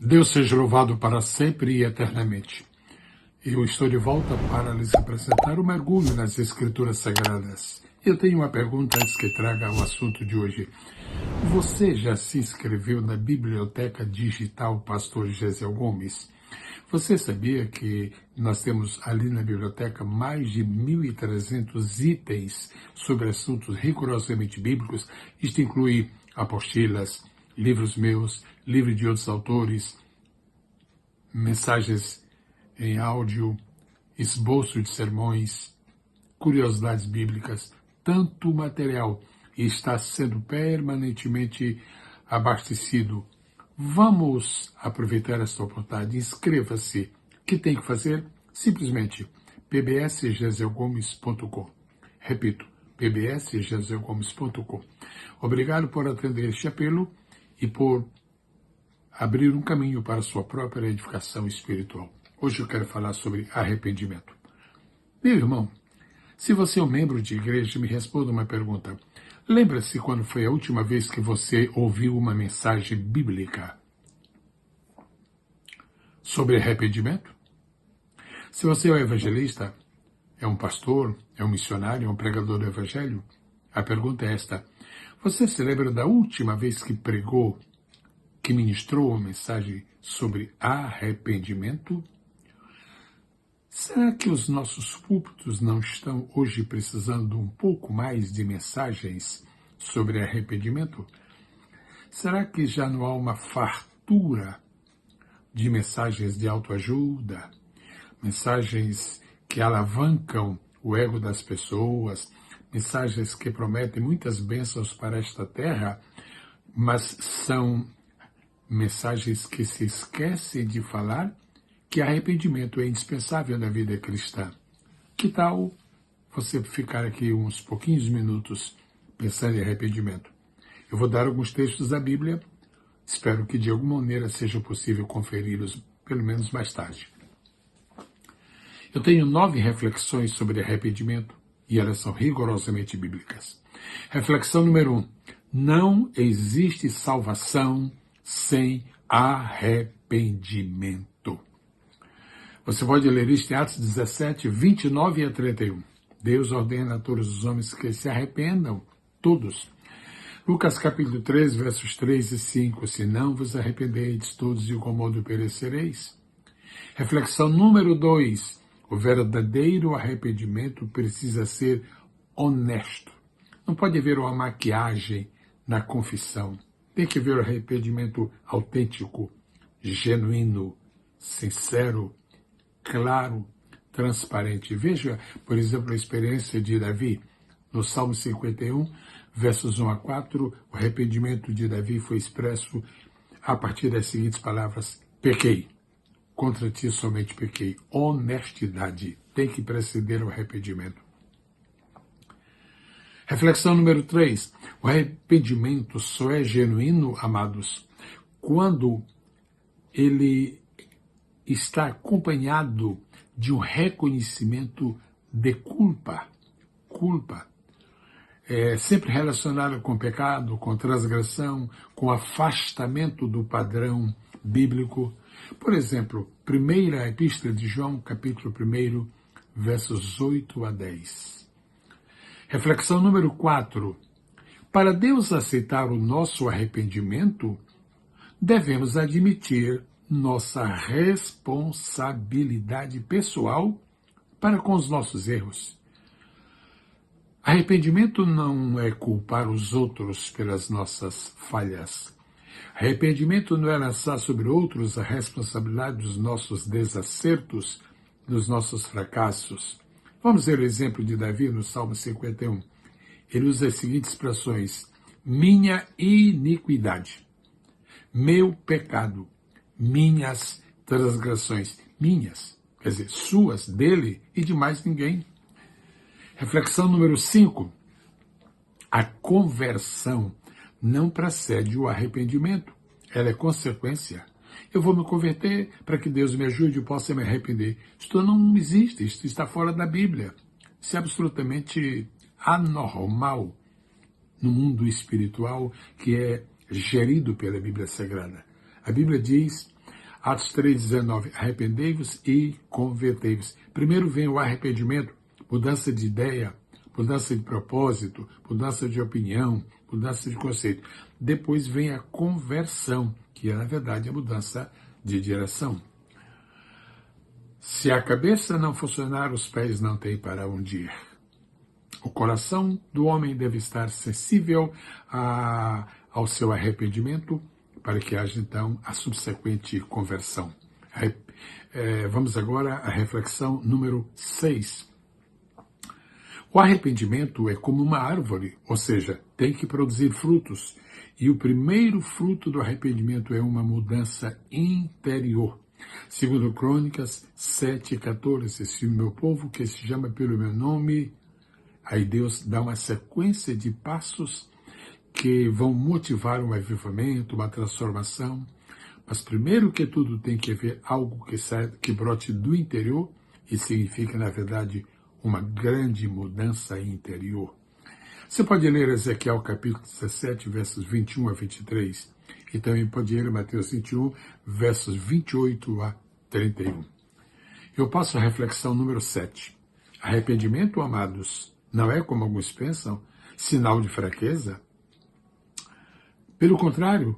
Deus seja louvado para sempre e eternamente. Eu estou de volta para lhes apresentar o mergulho nas Escrituras Sagradas. Eu tenho uma pergunta antes que traga o assunto de hoje. Você já se inscreveu na Biblioteca Digital Pastor Gesiel Gomes? Você sabia que nós temos ali na biblioteca mais de 1.300 itens sobre assuntos rigorosamente bíblicos? Isto inclui apostilas, livros meus, livros de outros autores, mensagens em áudio, esboço de sermões, curiosidades bíblicas, tanto material está sendo permanentemente abastecido. Vamos aproveitar esta oportunidade. Inscreva-se. O que tem que fazer? Simplesmente pbsgesielgomes.com. Repito, pbsgesielgomes.com. Obrigado por atender este apelo e por abrir um caminho para a sua própria edificação espiritual. Hoje eu quero falar sobre arrependimento. Meu irmão, se você é um membro de igreja, me responda uma pergunta. Lembra-se quando foi a última vez que você ouviu uma mensagem bíblica sobre arrependimento? Se você é um evangelista, é um pastor, é um missionário, é um pregador do evangelho, a pergunta é esta. Você se lembra da última vez que pregou, que ministrou uma mensagem sobre arrependimento? Será que os nossos púlpitos não estão hoje precisando um pouco mais de mensagens sobre arrependimento? Será que já não há uma fartura de mensagens de autoajuda, mensagens que alavancam o ego das pessoas, mensagens que prometem muitas bênçãos para esta terra, mas são mensagens que se esquecem de falar que arrependimento é indispensável na vida cristã? Que tal você ficar aqui uns pouquinhos minutos pensando em arrependimento? Eu vou dar alguns textos da Bíblia, espero que de alguma maneira seja possível conferi-los, pelo menos mais tarde. Eu tenho 9 reflexões sobre arrependimento e elas são rigorosamente bíblicas. Reflexão número 1. Não existe salvação sem arrependimento. Você pode ler isto em Atos 17, 29 a 31. Deus ordena a todos os homens que se arrependam, todos. Lucas capítulo 3, versos 3 e 5. Se não vos arrependeis, todos de igual modo perecereis. Reflexão número 2. O verdadeiro arrependimento precisa ser honesto. Não pode haver uma maquiagem na confissão. Tem que haver um arrependimento autêntico, genuíno, sincero, claro, transparente. Veja, por exemplo, a experiência de Davi. No Salmo 51, versos 1 a 4, o arrependimento de Davi foi expresso a partir das seguintes palavras: pequei, contra ti somente pequei. Honestidade tem que preceder o arrependimento. Reflexão número 3. O arrependimento só é genuíno, amados, quando ele está acompanhado de um reconhecimento de culpa. Culpa. Sempre relacionado com pecado, com transgressão, com afastamento do padrão bíblico. Por exemplo, primeira epístola de João, capítulo 1, versos 8 a 10. Reflexão número 4. Para Deus aceitar o nosso arrependimento, devemos admitir nossa responsabilidade pessoal para com os nossos erros. Arrependimento não é culpar os outros pelas nossas falhas. Arrependimento não é lançar sobre outros a responsabilidade dos nossos desacertos, dos nossos fracassos. Vamos ver o exemplo de Davi no Salmo 51. Ele usa as seguintes expressões: minha iniquidade, meu pecado, minhas transgressões, minhas, quer dizer, suas, dele e de mais ninguém. Reflexão número 5. A conversão não precede o arrependimento, ela é consequência. Eu vou me converter para que Deus me ajude e possa me arrepender. Isto não existe, isto está fora da Bíblia. Isso é absolutamente anormal no mundo espiritual que é gerido pela Bíblia Sagrada. A Bíblia diz Atos 3,19, arrependei-vos e convertei-vos. Primeiro vem o arrependimento, mudança de ideia, mudança de propósito, mudança de opinião, mudança de conceito. Depois vem a conversão, que é, na verdade, a mudança de direção. Se a cabeça não funcionar, os pés não têm para onde ir. O coração do homem deve estar sensível ao seu arrependimento, para que haja, então, a subsequente conversão. Vamos agora à reflexão número 6. O arrependimento é como uma árvore, ou seja, tem que produzir frutos. E o primeiro fruto do arrependimento é uma mudança interior. Segundo Crônicas 7,14, se o meu povo, que se chama pelo meu nome, aí Deus dá uma sequência de passos que vão motivar um avivamento, uma transformação. Mas primeiro que tudo tem que haver algo que brote do interior e significa, na verdade, uma grande mudança interior. Você pode ler Ezequiel capítulo 17, versos 21 a 23, e também pode ler Mateus 21, versos 28 a 31. Eu passo a reflexão número 7. Arrependimento, amados, não é, como alguns pensam, sinal de fraqueza? Pelo contrário,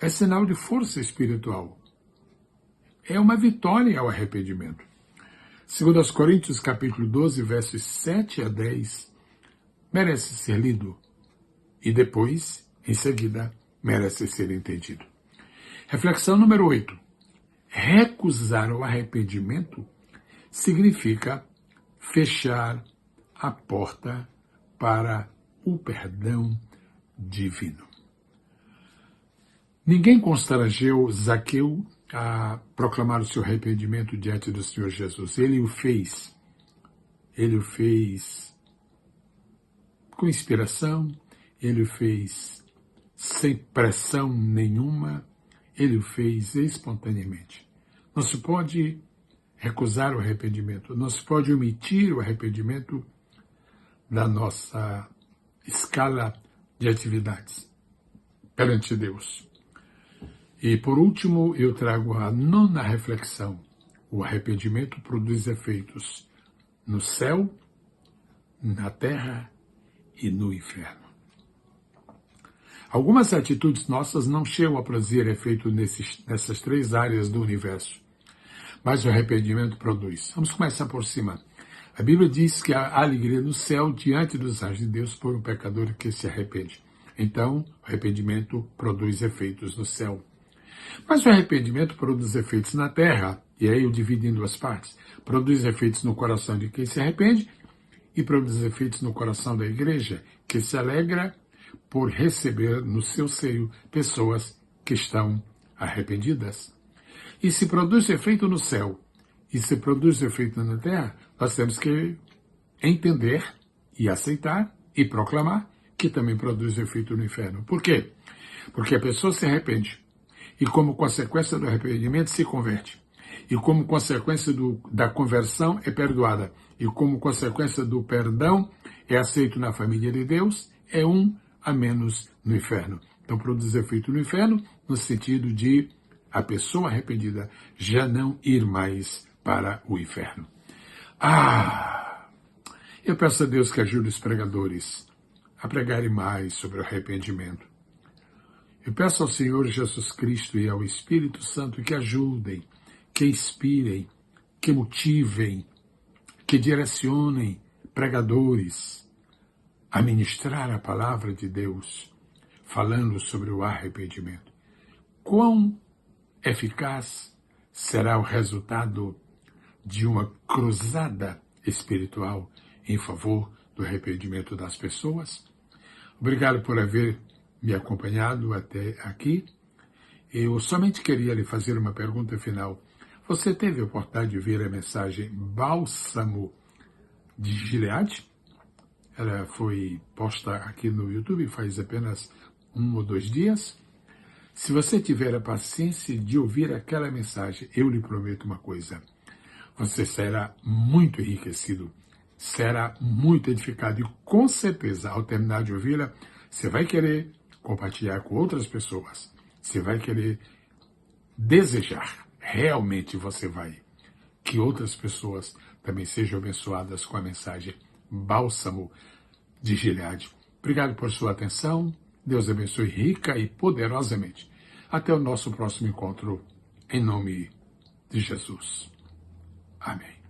é sinal de força espiritual. É uma vitória ao arrependimento. Segundo aos Coríntios, capítulo 12, versos 7 a 10, merece ser lido e depois, em seguida, merece ser entendido. Reflexão número 8. Recusar o arrependimento significa fechar a porta para o perdão divino. Ninguém constrangeu Zaqueu a proclamar o seu arrependimento diante do Senhor Jesus. Ele o fez. Ele o fez com inspiração, ele o fez sem pressão nenhuma, ele o fez espontaneamente. Não se pode recusar o arrependimento, não se pode omitir o arrependimento da nossa escala de atividades perante Deus. E, por último, eu trago a 9ª reflexão. O arrependimento produz efeitos no céu, na terra e no inferno. Algumas atitudes nossas não chegam a produzir efeito nessas 3 áreas do universo, mas o arrependimento produz. Vamos começar por cima. A Bíblia diz que há alegria no céu diante dos anjos de Deus por um pecador que se arrepende. Então, o arrependimento produz efeitos no céu. Mas o arrependimento produz efeitos na terra, e aí eu divido em 2 partes. Produz efeitos no coração de quem se arrepende e produz efeitos no coração da igreja, que se alegra por receber no seu seio pessoas que estão arrependidas. E se produz efeito no céu e se produz efeito na terra, nós temos que entender e aceitar e proclamar que também produz efeito no inferno. Por quê? Porque a pessoa se arrepende. E como consequência do arrependimento se converte. E como consequência da conversão é perdoada. E como consequência do perdão é aceito na família de Deus, é um a menos no inferno. Então produz efeito no inferno no sentido de a pessoa arrependida já não ir mais para o inferno. Eu peço a Deus que ajude os pregadores a pregarem mais sobre o arrependimento. Eu peço ao Senhor Jesus Cristo e ao Espírito Santo que ajudem, que inspirem, que motivem, que direcionem pregadores a ministrar a palavra de Deus, falando sobre o arrependimento. Quão eficaz será o resultado de uma cruzada espiritual em favor do arrependimento das pessoas? Obrigado por haver me acompanhado até aqui. Eu somente queria lhe fazer uma pergunta final. Você teve a oportunidade de ver a mensagem Bálsamo de Gileade? Ela foi posta aqui no YouTube faz apenas 1 ou 2 dias. Se você tiver a paciência de ouvir aquela mensagem, eu lhe prometo uma coisa. Você será muito enriquecido, será muito edificado e com certeza, ao terminar de ouvi-la, você vai querer compartilhar com outras pessoas. Você vai querer desejar, realmente você vai. Que outras pessoas também sejam abençoadas com a mensagem Bálsamo de Gileade. Obrigado por sua atenção. Deus abençoe rica e poderosamente. Até o nosso próximo encontro, em nome de Jesus. Amém.